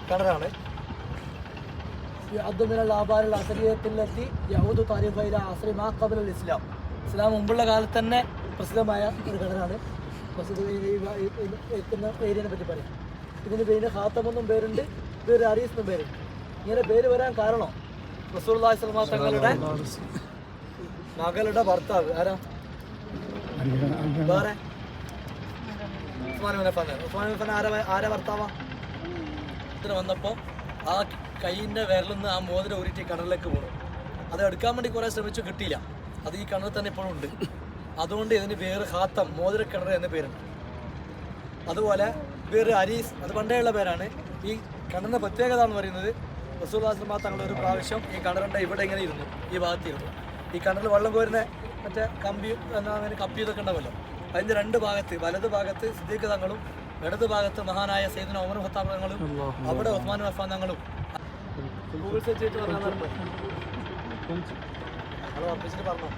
കിണറാണ്. ഇസ്ലാം മുമ്പുള്ള കാലത്ത് തന്നെ പ്രസിദ്ധമായ ഒരു കിണറാണ്. ഏരിയനെ പറ്റി പറയാം. ഇതിന് പേര് ഖാത്തമെന്നും പേരുണ്ട്, പേര് അരീസ് എന്നും പേരുണ്ട്. ഇങ്ങനെ പേര് വരാൻ കാരണം റസൂലുള്ളാഹി സ്വല്ലല്ലാഹു അലൈഹി വസല്ലം തങ്ങളുടെ മകളുടെ ഭർത്താവ് ആരാ? വേറെ ഉസ്മാൻ ഇബ്നു അഫ്ഫാൻ ആരാ ഭർത്താവാ? ഇതിന് വന്നപ്പോൾ ആ കൈയിൻ്റെ വിരലിൽ നിന്ന് ആ മോതിരം ഊരിയിട്ട് കിണറിലേക്ക് പോകണം. അത് എടുക്കാൻ വേണ്ടി കുറേ ശ്രമിച്ചു, കിട്ടിയില്ല. അത് ഈ കിണറിൽ തന്നെ ഇപ്പോഴും ഉണ്ട്. അതുകൊണ്ട് ഇതിന് പേര് ഖാത്തം, മോതിര കിണർ എന്ന പേരുണ്ട്. അതുപോലെ പേര് അരീസ്, അത് പണ്ടേ ഉള്ള പേരാണ്. ഈ കിണറിൻ്റെ പ്രത്യേകത എന്ന് പറയുന്നത് റസൂലുള്ളാഹി സ്വല്ലല്ലാഹു അലൈഹി വസല്ലം തങ്ങൾ ഒരു പ്രാവശ്യം ഈ കിണറിൻ്റെ ഇവിടെ ഇങ്ങനെ ഇരുന്നു, ഈ ഭാഗത്തിരുന്നു. ഈ കിണറിൽ വെള്ളം കോരുന്ന മറ്റേ കമ്പിയും കപ്പി ഇതൊക്കെ ഉണ്ടാവുമല്ലോ, അതിൻ്റെ രണ്ട് ഭാഗത്ത്, വലത് ഭാഗത്ത് സിദ്ദീഖ് തങ്ങളും ഇടത് ഭാഗത്ത് മഹാനായ സയ്യിദുനാ ഉമർ ഖത്താബ് തങ്ങളും അവിടെ ഉസ്മാൻ ഇബ്നു അഫ്ഫാൻ തങ്ങളും ഗൂഗിൾ സെർച്ച് ചെയ്തിട്ട് പറഞ്ഞാൽ ഉറപ്പിച്ചിട്ട് പറഞ്ഞോ.